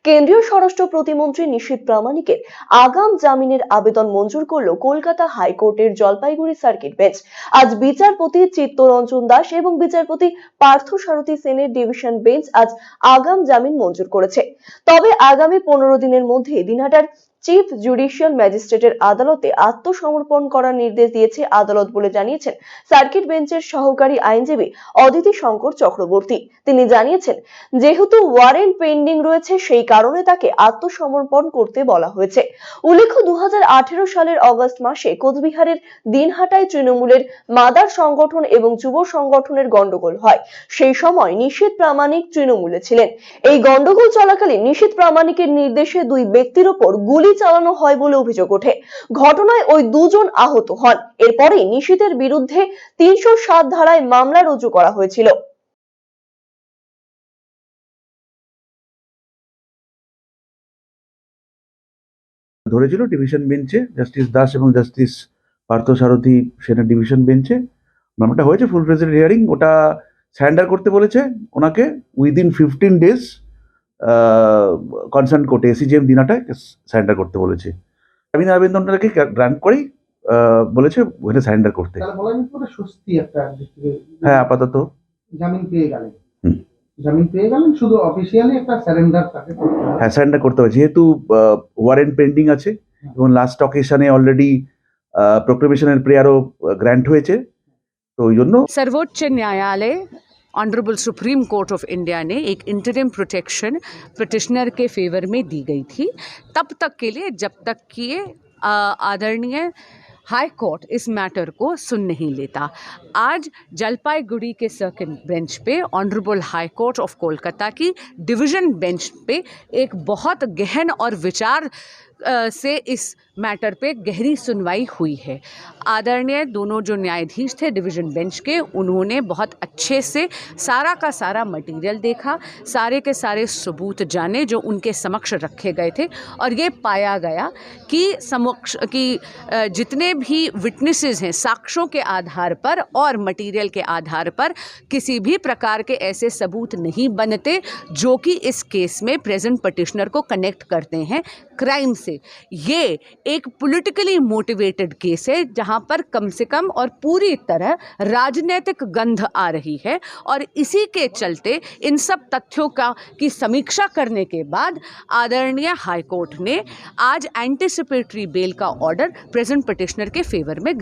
কেন্দ্রীয় স্বরাষ্ট্র প্রতিমন্ত্রী নিশীথ প্রামাণিকের আগাম জামিনের আবেদন মঞ্জুর করল কলকাতা হাইকোর্টের জলপাইগুড়ি সার্কিট বেঞ্চ। আজ বিচারপতি চিত্তরঞ্জন দাস এবং বিচারপতি পার্থসারথী সেনের ডিভিশন বেঞ্চ আজ আগাম জামিন মঞ্জুর করেছে। তবে আগামী 15 দিনের মধ্যে দিনহাটার চিফ জুডিশিয়াল ম্যাজিস্ট্রেটের আদালতে আত্মসমর্পণ করার নির্দেশ দিয়েছে আদালত বলে জানিয়েছেন সার্কিট বেঞ্চের সহকারী আইনজীবী অদিতি শঙ্কর চক্রবর্তী। তিনি জানিয়েছেন, যেহেতু ওয়ারেন্ট পেন্ডিং রয়েছে সেই কারণে তাকে আত্মসমর্পণ করতে বলা হয়েছে। উল্লেখ্য, 2018 সালের অগস্ট মাসে কোচবিহারের দিনহাটায় তৃণমূলের মাদার সংগঠন এবং যুব সংগঠনের গন্ডগোল হয়। সেই সময় নিশীথ প্রামাণিক তৃণমূলে ছিলেন। এই গন্ডগোল চলাকালীন নিশীথ প্রামাণিকের নির্দেশে দুই ব্যক্তির ওপর গুলি চালানো হয় বলে অভিযোগ ওঠে। ঘটনায় ওই দুজন আহত হন। এরপরেই নিশীথের বিরুদ্ধে 307 ধারায় মামলা রুজু করা হয়েছিল। ধরেছিল ডিভিশন বেঞ্চে জাস্টিস দাস এবং জাস্টিস পার্থসারথী সেনের ডিভিশন বেঞ্চে মামলাটা হয়েছে। ফুল ফ্লেজড হিয়ারিং, ওটা সারেন্ডার করতে বলেছে ওনাকে উইদিন 15 days। কনসার্ন কোর্টে এসিজিএম দিনাটায় সারেন্ডার করতে বলেছে। জামিন আবেদনটাকে গ্রান্ট করেই বলেছে ওখানে সারেন্ডার করতে। হ্যাঁ, আপাতত জামিন পেয়ে গেলেন, শুধু অফিসিয়ালি একটা সারেন্ডার তাকে করতে হবে। হ্যাঁ, সারেন্ডার করতে হবে, যেহেতু ওয়ারেন্ট পেন্ডিং আছে এবং লাস্ট অকেশনে অলরেডি প্রোক্লেমেশনের প্রেয়ারও গ্র্যান্ট হয়েছে, তো ওই জন্য सर्वोच्च न्यायालय honourable supreme court of India ने एक इंटरिम प्रोटेक्शन पिटिशनर के फेवर में दी गई थी, तब तक के लिए जब तक कि ये आदरणीय हाई कोर्ट इस मैटर को सुन नहीं लेता। आज जलपाईगुड़ी के सर्किट बेंच पे honourable high court of Kolkata की डिवीज़न बेंच पे एक बहुत गहन और विचार से इस मैटर पे गहरी सुनवाई हुई है। आदरणीय दोनों जो न्यायाधीश थे डिवीज़न बेंच के, उन्होंने बहुत अच्छे से सारा का सारा मटेरियल देखा, सारे के सारे सबूत जाने जो उनके समक्ष रखे गए थे, और ये पाया गया कि जितने भी विटनेसेस हैं साक्ष्यों के आधार पर और मटेरियल के आधार पर किसी भी प्रकार के ऐसे सबूत नहीं बनते जो कि इस केस में प्रेजेंट पिटिशनर को कनेक्ट करते हैं क्राइम से। ये एक पॉलिटिकली मोटिवेटेड केस है जहां पर कम से कम और पूरी तरह राजनीतिक गंध आ रही है, और इसी के चलते इन सब तथ्यों की समीक्षा करने के बाद आदरणीय हाईकोर्ट ने आज एंटीसिपेटरी बेल का ऑर्डर प्रेजेंट पिटिशनर के फेवर में